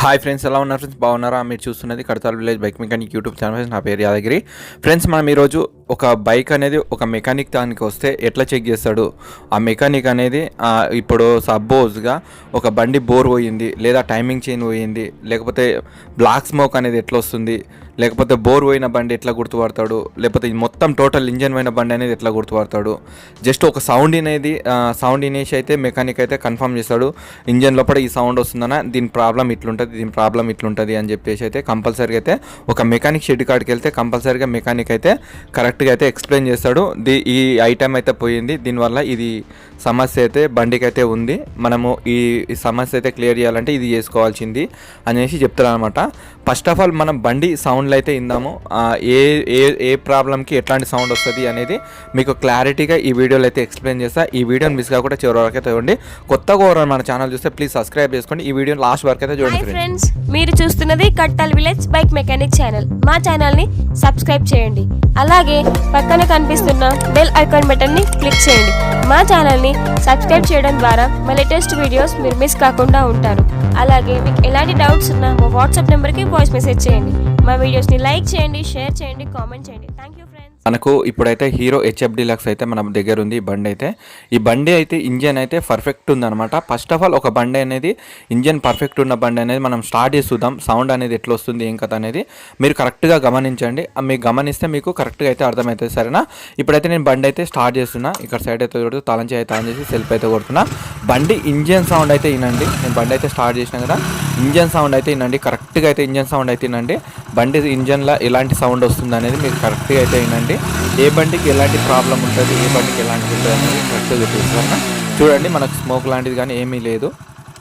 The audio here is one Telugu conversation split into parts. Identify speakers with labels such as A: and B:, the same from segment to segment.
A: హాయ్ ఫ్రెండ్స్, ఎలా ఉన్నారు ఫ్రెండ్స్? బాగున్నారా? మీరు చూస్తున్నది Kadthal village bike mechanic YouTube channel. నా పేరు యాదగిరి. ఫ్రెండ్స్, మనం ఈరోజు ఒక బైక్ అనేది ఒక మెకానిక్ దానికి వస్తే ఎట్లా చెక్ చేస్తాడు ఆ మెకానిక్ అనేది. ఇప్పుడు సపోజ్గా ఒక బండి బోర్ పోయింది, లేదా టైమింగ్ చైన్ పోయింది, లేకపోతే బ్లాక్ స్మోక్ అనేది ఎట్లా వస్తుంది, లేకపోతే బోర్ పోయిన బండి ఎట్లా గుర్తుపడతాడు, లేకపోతే మొత్తం టోటల్ ఇంజన్ పోయిన బండి అనేది ఎట్లా గుర్తుపడతాడు. జస్ట్ ఒక సౌండ్ వినేసి అయితే మెకానిక్ అయితే కన్ఫర్మ్ చేస్తాడు, ఇంజన్ లోపల ఈ సౌండ్ వస్తుందన్నా, దీని ప్రాబ్లం ఇట్లుంటుంది అని చెప్పేసి అయితే కంపల్సరీగా అయితే ఒక మెకానిక్ షెడ్ కాడికి వెళ్తే కంపల్సరీగా మెకానిక్ అయితే కరెక్ట్గా అయితే ఎక్స్ప్లెయిన్ చేస్తాడు. ఈ ఐటమ్ అయితే పోయింది, దీనివల్ల ఇది సమస్య అయితే బండికి అయితే ఉంది, మనము ఈ సమస్య అయితే క్లియర్ చేయాలంటే ఇది చేసుకోవాల్సింది అనేసి చెప్తారు అనమాట. ఫస్ట్ ఆఫ్ ఆల్ మనం బండి సౌండ్లు అయితే ఇందాము, ఏ ప్రాబ్లంకి ఎట్లాంటి సౌండ్ వస్తుంది అనేది మీకు క్లారిటీగా ఈ వీడియోలో అయితే ఎక్స్ప్లెయిన్ చేస్తా. ఈ వీడియోని మిస్ కాకుండా చివరి వరకు అయితే చూడండి. కొత్తగా మన ఛానల్ చూస్తే ప్లీజ్ సబ్స్క్రైబ్ చేసుకోండి. ఈ వీడియో లాస్ట్ వరకు అయితే చూడండి
B: ఫ్రెండ్స్. మీరు చూస్తున్నది కట్టాల్ విలేజ్ బైక్ మెకానిక్ ఛానల్. మా ఛానల్ ని సబ్స్క్రైబ్ చేయండి, అలాగే పక్కన కనిపిస్తున్న బెల్ ఐకాన్ బటన్ ని క్లిక్ చేయండి. మా ఛానల్ ని సబ్స్క్రైబ్ చేయడం ద్వారా మా లేటెస్ట్ వీడియోస్ మీరు మిస్ కాకుండా ఉంటారు. అలాగే మీకు ఎలాంటి డౌట్స్ ఉన్నా మా వాట్సాప్ నెంబర్కి వాయిస్ మెసేజ్ చేయండి. మా వీడియోస్ని లైక్ చేయండి, షేర్ చేయండి, కామెంట్ చేయండి. Thank you friends.
A: మనకు ఇప్పుడైతే హీరో హెచ్ఎఫ్ డీలక్స్ అయితే మన దగ్గర ఉంది. ఈ బండి అయితే ఇంజన్ అయితే పర్ఫెక్ట్ ఉందన్నమాట. ఫస్ట్ ఆఫ్ ఆల్ ఒక బండి అనేది ఇంజన్ పర్ఫెక్ట్ ఉన్న బండి అనేది మనం స్టార్ట్ చేసి చూద్దాం, సౌండ్ అనేది ఎట్లా వస్తుంది ఏం కథ అనేది మీరు కరెక్ట్గా గమనించండి. మీకు గమనిస్తే మీకు కరెక్ట్గా అయితే అర్థమవుతుంది, సరేనా? ఇప్పుడైతే నేను బండి అయితే స్టార్ట్ చేస్తున్నా. ఇక్కడ సైడ్ అయితే కొడుతూ తాళం చేసి సెల్ఫ్ అయితే కొడుతున్నా. బండి ఇంజన్ సౌండ్ అయితే వినండి. నేను బండి అయితే స్టార్ట్ చేసినా కదా, ఇంజన్ సౌండ్ అయితే వినండి. కరెక్ట్గా అయితే ఇంజన్ సౌండ్ అయితే వినండి. బండి ఇంజన్లో ఎలాంటి సౌండ్ వస్తుంది అనేది మీరు కరెక్ట్గా అయితే వినండి. ఏ బండికి ఎలాంటి ప్రాబ్లం ఉంటుంది, ఏ బండికి ఎలాంటిది ఉంటుంది అనేది కరెక్ట్గా చూపిస్తాను. చూడండి, మనకు స్మోక్ లాంటిది కానీ ఏమీ లేదు.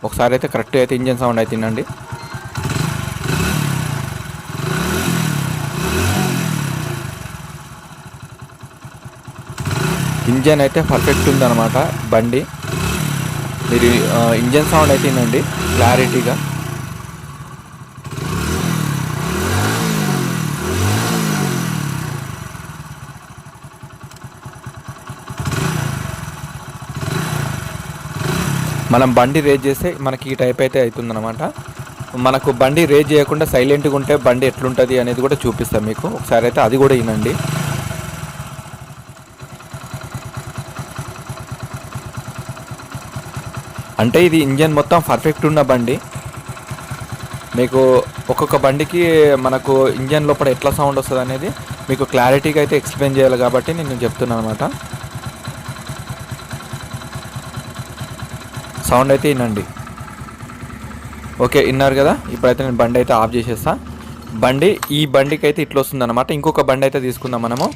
A: ఒకసారి అయితే కరెక్ట్గా అయితే ఇంజన్ సౌండ్ అయితే వినండి. ఇంజన్ అయితే పర్ఫెక్ట్ ఉందన్నమాట బండి. మీరు ఇంజన్ సౌండ్ అయితే వినండి క్లారిటీగా. మనం బండి రేజ్ చేస్తే మనకి ఈ టైప్ అయితే అవుతుందన్నమాట. మనకు బండి రేజ్ చేయకుండా సైలెంట్గా ఉంటే బండి ఎట్లుంటుంది అనేది కూడా చూపిస్తాం మీకు. ఒకసారి అయితే అది కూడా వినండి. అంటే ఇది ఇంజన్ మొత్తం పర్ఫెక్ట్ ఉన్న బండి. మీకు ఒక్కొక్క బండికి మనకు ఇంజన్ లోపల ఎట్లా సౌండ్ వస్తుంది అనేది మీకు క్లారిటీగా అయితే ఎక్స్ప్లెయిన్ చేయాలి కాబట్టి నేను చెప్తున్నాను అనమాట. సౌండ్ అయితే వినండి. ఓకే, విన్నారు కదా. ఇప్పుడైతే నేను బండి అయితే ఆఫ్ చేసేస్తా. ఈ బండికి అయితే ఇట్లా వస్తుంది అనమాట. ఇంకొక బండి అయితే తీసుకుందాం మనము.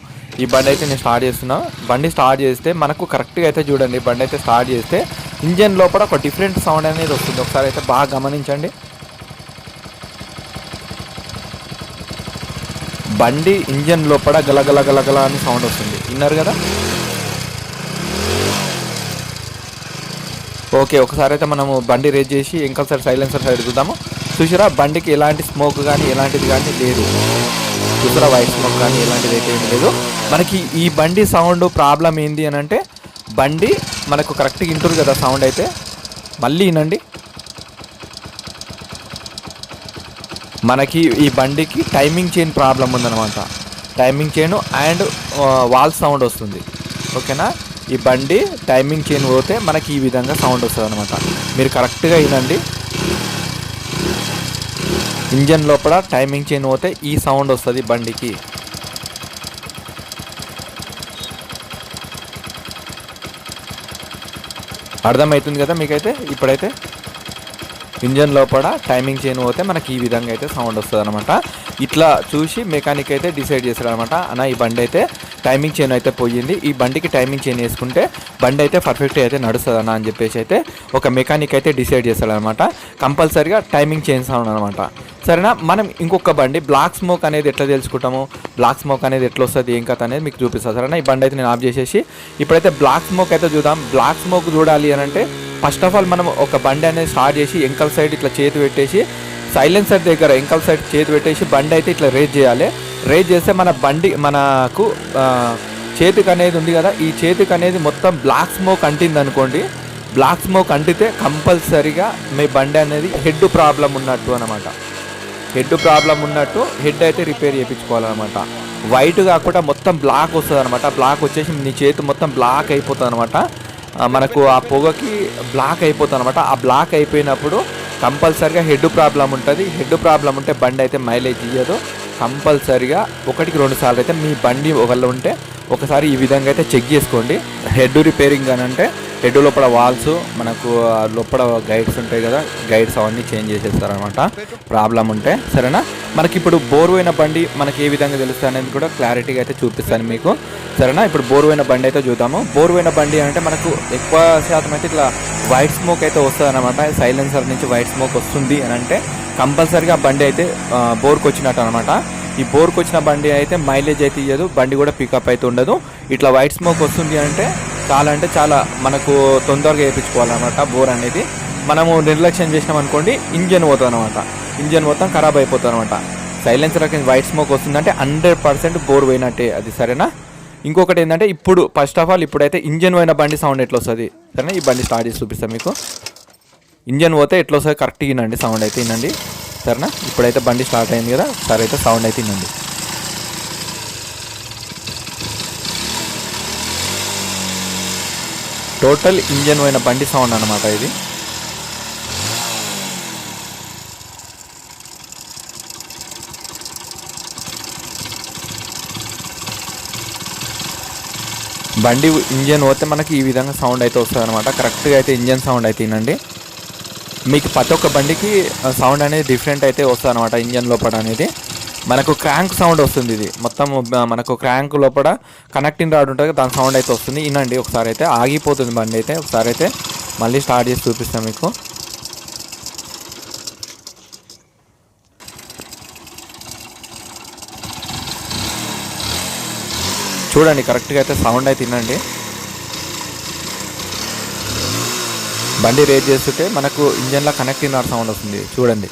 A: ఈ బండి అయితే నేను స్టార్ట్ చేస్తున్నా. బండి స్టార్ట్ చేస్తే మనకు కరెక్ట్గా అయితే చూడండి, బండి అయితే స్టార్ట్ చేస్తే ఇంజన్ లోపల ఒక డిఫరెంట్ సౌండ్ అనేది వస్తుంది. ఒకసారి అయితే బాగా గమనించండి. బండి ఇంజన్ లోపల గలగల గలగల అని సౌండ్ వస్తుంది, విన్నారు కదా. ఓకే, ఒకసారి అయితే మనము బండి రేజ్ చేసి ఇంకోసారి సైలెన్సర్ సైడ్ చూద్దాము. చూసారా, బండికి ఎలాంటి స్మోక్ కానీ ఎలాంటిది కానీ లేదు. చూసారా, వైట్ స్మోక్ కానీ ఎలాంటిది అయితే ఏం లేదు. మనకి ఈ బండి సౌండ్ ప్రాబ్లం ఏంది అని అంటే, బండి మనకు కరెక్ట్గా వింటుంది కదా సౌండ్ అయితే. మళ్ళీ వినండి. మనకి ఈ బండికి టైమింగ్ చైన్ ప్రాబ్లం ఉందన్నమాట. Timing chain and wall sound వస్తుంది, ఓకేనా. ఈ బండి టైమింగ్ చైన్ పోతే మనకి ఈ విధంగా సౌండ్ వస్తుంది అనమాట. మీరు కరెక్ట్గా వినండి. ఇంజన్ లోపల టైమింగ్ చైన్ పోతే ఈ సౌండ్ వస్తుంది బండికి. అర్థమవుతుంది కదా మీకైతే. ఇప్పుడైతే ఇంజన్ లోపల టైమింగ్ చైన్ పోతే మనకి ఈ విధంగా అయితే సౌండ్ వస్తుంది అనమాట. ఇట్లా చూసి మెకానిక్ అయితే డిసైడ్ చేశాడు అనమాట. అన్న, ఈ బండి అయితే టైమింగ్ చైన్ అయితే పోయింది, ఈ బండికి టైమింగ్ చైన్ వేసుకుంటే బండి అయితే పర్ఫెక్ట్గా అయితే నడుస్తుంది అన్న అని చెప్పేసి అయితే ఒక మెకానిక్ అయితే డిసైడ్ చేస్తాడనమాట. కంపల్సరీగా టైమింగ్ చైన్ సౌండ్ అనమాట, సరేనా. మనం ఇంకొక బండి బ్లాక్ స్మోక్ అనేది ఎట్లా తెలుసుకుంటాము, బ్లాక్ స్మోక్ అనేది ఎట్లా వస్తుంది ఏం కథ అనేది మీకు చూపిస్తాను, సరేనా. ఈ బండి అయితే నేను ఆఫ్ చేసేసి ఇప్పుడైతే బ్లాక్ స్మోక్ అయితే చూద్దాం. బ్లాక్ స్మోక్ చూడాలి అని అంటే ఫస్ట్ ఆఫ్ ఆల్ మనం ఒక బండి అనేది స్టార్ట్ చేసి ఎంకల్ సైడ్ ఇట్లా చేతి పెట్టేసి సైలెన్సర్ దగ్గర ఎంకల్ సైడ్ చేతి పెట్టేసి బండి అయితే ఇట్లా రేజ్ చేయాలి. రేజ్ చేస్తే మన బండి మనకు చేతికి అనేది ఉంది కదా, ఈ చేతికి అనేది మొత్తం బ్లాక్ స్మోక్ అంటింది అనుకోండి, బ్లాక్ స్మోక్ అంటితే కంపల్సరీగా మీ బండి అనేది హెడ్ ప్రాబ్లం ఉన్నట్టు అనమాట. హెడ్ ప్రాబ్లం ఉన్నట్టు హెడ్ అయితే రిపేర్ చేయించుకోవాలన్నమాట. వైట్ కాకుండా మొత్తం బ్లాక్ వస్తుంది అనమాట. బ్లాక్ వచ్చేసి నీ చేతి మొత్తం బ్లాక్ అయిపోతుంది అనమాట. మనకు ఆ పొగకి బ్లాక్ అయిపోతుంది అనమాట. ఆ బ్లాక్ అయిపోయినప్పుడు కంపల్సరీగా హెడ్ ప్రాబ్లం ఉంటుంది. హెడ్ ప్రాబ్లం ఉంటే బండి అయితే మైలేజ్ ఇయ్యదు. కంపల్సరీగా 1-2 సార్లు అయితే మీ బండి ఒకళ్ళు ఉంటే ఒకసారి ఈ విధంగా అయితే చెక్ చేసుకోండి. హెడ్ రిపేరింగ్ అని అంటే హెడ్ లోపల వాల్స్, మనకు లోపల గైడ్స్ ఉంటాయి కదా, గైడ్స్ అవన్నీ చేంజ్ చేసేస్తారనమాట ప్రాబ్లం ఉంటే. సరేనా? మనకి ఇప్పుడు బోర్ పోయిన బండి మనకి ఏ విధంగా తెలుస్తుంది అనేది కూడా క్లారిటీగా అయితే చూపిస్తాను మీకు. సరేనా? ఇప్పుడు బోర్ పోయిన బండి అయితే చూద్దాము. బోర్ పోయిన బండి అంటే మనకు ఎక్కువ శాతం అయితే ఇట్లా వైట్ స్మోక్ అయితే వస్తుంది అనమాట. సైలెన్సర్ నుంచి వైట్ స్మోక్ వస్తుంది అని అంటే కంపల్సరీగా బండి అయితే బోర్కి వచ్చినట్టు అనమాట. ఈ బోర్కి వచ్చిన బండి అయితే మైలేజ్ అయితే ఇయ్యదు, బండి కూడా పికప్ అయితే ఉండదు. ఇట్లా వైట్ స్మోక్ వస్తుంది అంటే చాలా మనకు తొందరగా వేయించుకోవాలన్నమాట. బోర్ అనేది మనము నిర్లక్ష్యం చేసినాం అనుకోండి, ఇంజన్ పోతుంది అనమాట. ఇంజన్ మొత్తం ఖరాబ్ అయిపోతుంది అనమాట. సైలెన్సర్కి వైట్ స్మోక్ వస్తుందంటే 100% బోర్ పోయినట్టే అది. సరేనా? ఇంకొకటి ఏంటంటే ఇప్పుడు ఫస్ట్ ఆఫ్ ఆల్ ఇప్పుడైతే ఇంజన్ పోయిన బండి సౌండ్ ఎట్లా వస్తుంది, సరేనా? ఈ బండి స్టార్ట్ చేసి చూపిస్తాను మీకు. ఇంజన్ పోతే ఎట్లా వస్తుంది కరెక్ట్గా వినండి, సౌండ్ అయితే వినండి. సరేనా? ఇప్పుడైతే బండి స్టార్ట్ అయింది కదా, సరే అయితే సౌండ్ అయితే వినండి. టోటల్ ఇంజన్ పోయిన బండి సౌండ్ అనమాట ఇది. బండి ఇంజన్ పోతే మనకి ఈ విధంగా సౌండ్ అయితే వస్తుంది అనమాట. కరెక్ట్గా అయితే ఇంజన్ సౌండ్ అయితే వినండి. మీకు ప్రతి ఒక్క బండికి సౌండ్ అనేది డిఫరెంట్ అయితే వస్తుంది అనమాట. ఇంజన్ లోపల అనేది మనకు క్రాంక్ సౌండ్ వస్తుంది. ఇది మొత్తం మనకు క్రాంక్ లోపల కనెక్టింగ్ రాడ్ ఉంటుంది, దాని సౌండ్ అయితే వస్తుంది. వినండి ఒకసారి. అయితే ఆగిపోతుంది బండి అయితే. ఒకసారి అయితే మళ్ళీ స్టార్ట్ చేసి చూపిస్తాను మీకు. చూడండి కరెక్ట్గా అయితే సౌండ్ అయితే వినండి. బండి రేట్ చేస్తుంటే మనకు ఇంజన్లో కనెక్టింగ్ రాడ్ సౌండ్ వస్తుంది చూడండి.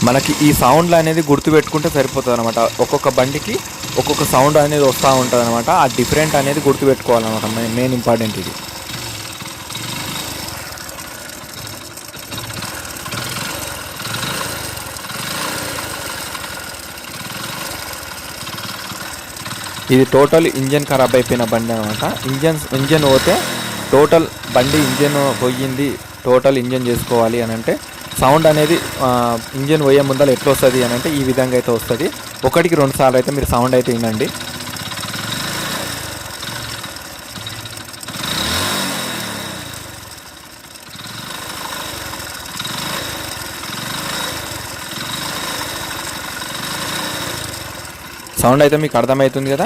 A: మనకి ఈ సౌండ్లు అనేది గుర్తుపెట్టుకుంటే సరిపోతుంది అనమాట. ఒక్కొక్క బండికి ఒక్కొక్క సౌండ్ అనేది వస్తూ ఉంటుంది అనమాట. ఆ డిఫరెంట్ అనేది గుర్తుపెట్టుకోవాలన్నమాట. మెయిన్ ఇంపార్టెంట్ ఇది. ఇది టోటల్ ఇంజన్ ఖరాబ్ అయిపోయిన బండి అనమాట. ఇంజన్ పోతే టోటల్ బండి ఇంజన్ పోయింది, టోటల్ ఇంజన్ చేసుకోవాలి అని అంటే సౌండ్ అనేది ఇంజన్ పోయే ముందర ఎట్లా వస్తుంది అని అంటే ఈ విధంగా అయితే వస్తుంది. 1-2 సార్లు అయితే మీరు సౌండ్ అయితే వినండి. సౌండ్ అయితే మీకు అర్థమవుతుంది కదా.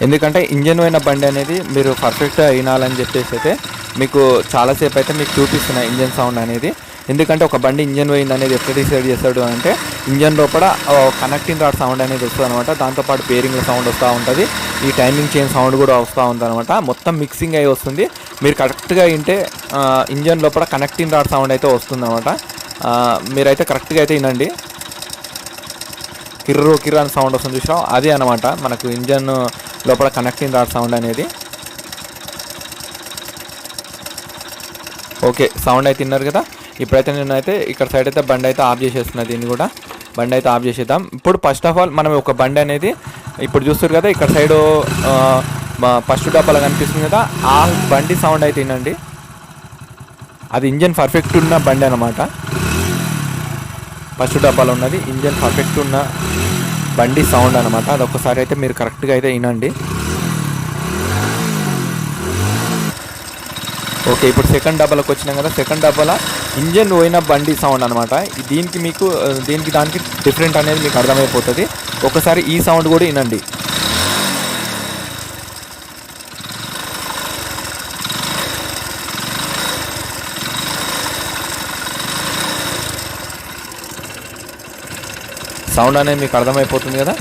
A: ఎందుకంటే ఇంజన్ పోయిన బండి అనేది మీరు పర్ఫెక్ట్గా వినాలని చెప్పేసి అయితే మీకు చాలాసేపు అయితే మీకు చూపిస్తున్నాయి ఇంజన్ సౌండ్ అనేది. ఎందుకంటే ఒక బండి ఇంజన్ పోయింది అనేది ఎట్లా డిసైడ్ చేస్తాడు అంటే ఇంజన్ లోపల కనెక్టింగ్ రాడ్ సౌండ్ అనేది వస్తుంది అనమాట. దాంతోపాటు బేరింగ్ల సౌండ్ వస్తూ ఉంటుంది, ఈ టైమింగ్ చైన్ సౌండ్ కూడా వస్తూ ఉంటుంది అనమాట. మొత్తం మిక్సింగ్ అయి వస్తుంది. మీరు కరెక్ట్గా వింటే ఇంజన్ లోపల కనెక్టింగ్ రాడ్ సౌండ్ అయితే వస్తుంది అనమాట. మీరైతే కరెక్ట్గా అయితే వినండి. కిర్రు అని సౌండ్ వస్తుంది చూసినా, అదే అనమాట మనకు ఇంజన్ లోపల కనెక్టింగ్ రాడ్ సౌండ్ అనేది. ఓకే, సౌండ్ అయితే విన్నారు కదా. ఇప్పుడైతే నేనైతే ఇక్కడ సైడ్ అయితే బండి అయితే ఆఫ్ చేసేస్తున్నా. దీన్ని కూడా బండి అయితే ఆఫ్ చేసేద్దాం. ఇప్పుడు ఫస్ట్ ఆఫ్ ఆల్ మనం ఒక బండి అనేది ఇప్పుడు చూస్తారు కదా, ఇక్కడ సైడు ఫస్ట్ డబ్బాలో కనిపిస్తుంది కదా, ఆ బండి సౌండ్ అయితే వినండి. అది ఇంజన్ పర్ఫెక్ట్ ఉన్న బండి అనమాట. ఫస్ట్ డబ్బాలో ఉన్నది ఇంజన్ పర్ఫెక్ట్ ఉన్న బండి సౌండ్ అనమాట. అది ఒక్కసారి అయితే మీరు కరెక్ట్గా అయితే వినండి. ఓకే, ఇప్పుడు సెకండ్ డబ్బాలోకి వచ్చినాం కదా. సెకండ్ డబ్బాలో ఇంజన్ పోయిన బండి సౌండ్ అనమాట. దీనికి మీకు దానికి డిఫరెంట్ అనేది మీకు అర్థమైపోతుంది. ఒకసారి ఈ సౌండ్ కూడా వినండి. సౌండ్ అనేది మీకు అర్థమైపోతుంది కదా.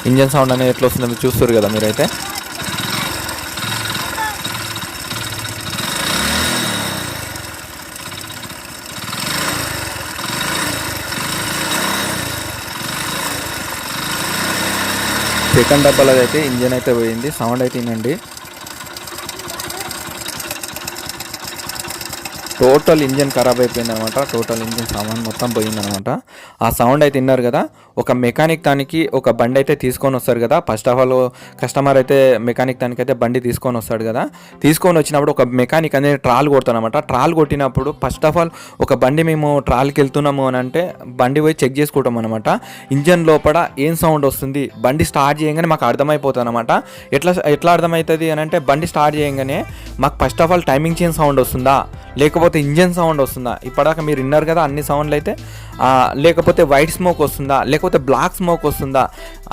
A: ఇంజన్ సౌండ్ అనేది ఎట్లా వస్తుందో మీరు చూస్తారు కదా మీరైతే. సెకండ్ డబ్బాలో అయితే ఇంజన్ అయితే పోయింది. సౌండ్ అయితే వినండి. టోటల్ ఇంజన్ ఖరాబ్ అయిపోయింది అనమాట. టోటల్ ఇంజన్ సామాన్ మొత్తం పోయిందనమాట. ఆ సౌండ్ అయితే విన్నారు కదా. ఒక మెకానిక్ దానికి ఒక బండి అయితే తీసుకొని వస్తారు కదా. ఫస్ట్ ఆఫ్ ఆల్ కస్టమర్ అయితే మెకానిక్ దానికి అయితే బండి తీసుకొని వస్తాడు కదా. తీసుకొని వచ్చినప్పుడు ఒక మెకానిక్ అనేది ట్రాల్ కొడతానమాట. ట్రాల్ కొట్టినప్పుడు ఫస్ట్ ఆఫ్ ఆల్ ఒక బండి మేము ట్రాల్కి వెళ్తున్నాము అని అంటే బండి పోయి చెక్ చేసుకుంటాం అనమాట. ఇంజన్ లోపల ఏం సౌండ్ వస్తుంది, బండి స్టార్ట్ చేయగానే మాకు అర్థమైపోతుంది అనమాట. ఎట్లా అర్థమవుతుంది అని అంటే బండి స్టార్ట్ చేయగానే మాకు first of all timing chain sound వస్తుందా, లేకపోతే ఇంజన్ సౌండ్ వస్తుందా, ఇప్పటిదాకా మీరు విన్నారు కదా అన్ని సౌండ్లు అయితే, లేకపోతే వైట్ స్మోక్ వస్తుందా, లేకపోతే బ్లాక్ స్మోక్ వస్తుందా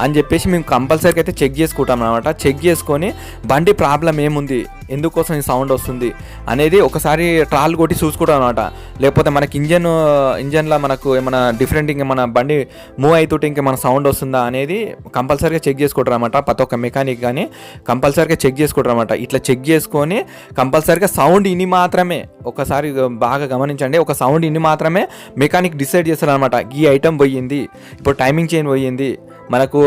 A: అని చెప్పేసి మేము కంపల్సరీగా అయితే చెక్ చేసుకుంటాం అనమాట. చెక్ చేసుకొని బండి ప్రాబ్లం ఏముంది, ఎందుకోసం ఈ సౌండ్ వస్తుంది అనేది ఒకసారి ట్రాల్ కొట్టి చూసుకుంటాం అనమాట. లేకపోతే మనకి ఇంజన్లో మనకు ఏమైనా డిఫరెంట్ ఇంకా మన బండి మూవ్ అవుతుంటే ఇంకా మన సౌండ్ వస్తుందా అనేది కంపల్సరీగా చెక్ చేసుకుంటారు అనమాట. ప్రతి ఒక్క మెకానిక్ కానీ కంపల్సరీగా చెక్ చేసుకుంటారు అనమాట. ఇట్లా చెక్ చేసుకొని కంపల్సరీగా సౌండ్ ఇని మాత్రమే, ఒకసారి బాగా గమనించండి, ఒక సౌండ్ ఇన్ని మాత్రమే మెకానిక్ డిసైడ్ చేస్తారు అనమాట. ఈ ఐటమ్ పోయింది, ఇప్పుడు టైమింగ్ చైన్ పోయింది, మనకు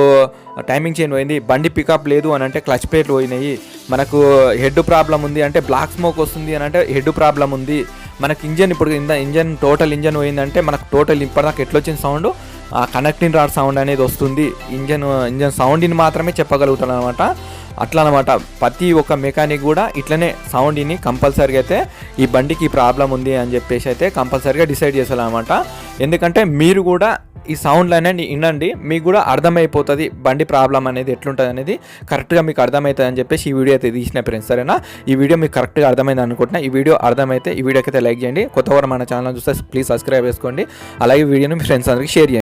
A: టైమింగ్ చైన్ పోయింది, బండి పికప్ లేదు అని అంటే క్లచ్ ప్లేట్లు పోయినాయి, మనకు హెడ్ ప్రాబ్లం ఉంది అంటే బ్లాక్ స్మోక్ వస్తుంది అని అంటే హెడ్ ప్రాబ్లం ఉంది, మనకు ఇంజన్ ఇప్పుడు ఇంజన్ టోటల్ ఇంజన్ పోయిందంటే మనకు టోటల్ ఇప్పటిదాకా ఎట్లొచ్చిన సౌండ్ కనెక్టింగ్ రాడ్ సౌండ్ అనేది వస్తుంది. ఇంజన్ సౌండ్ని మాత్రమే చెప్పగలుగుతాను అనమాట. అట్లా అనమాట. ప్రతి ఒక్క మెకానిక్ కూడా ఇట్లనే సౌండ్ని కంపల్సరీగా అయితే ఈ బండికి ఈ ప్రాబ్లం ఉంది అని చెప్పేసి అయితే కంపల్సరీగా డిసైడ్ చేయాలన్నమాట. ఎందుకంటే మీరు కూడా ఈ సౌండ్లు అనేది వినండి, మీకు కూడా అర్థమైపోతుంది బండి ప్రాబ్లం అనేది ఎట్లుంటుంది అనేది కరెక్ట్గా మీకు అర్థమవుతుంది అని చెప్పేసి ఈ వీడియో అయితే తీసిన ఫ్రెండ్స్. సరేనా, ఈ వీడియో మీకు కరెక్ట్గా అర్థమైంది అనుకుంటున్నా. ఈ వీడియో అర్థమైతే ఈ వీడియోకి అయితే లైక్ చేయండి. కొత్తవారు మన ఛానల్ చూస్తే ప్లీజ్ సబ్స్క్రైబ్ చేసుకోండి. అలాగే వీడియోని మీ ఫ్రెండ్స్ అందరికీ షేర్ చేయండి.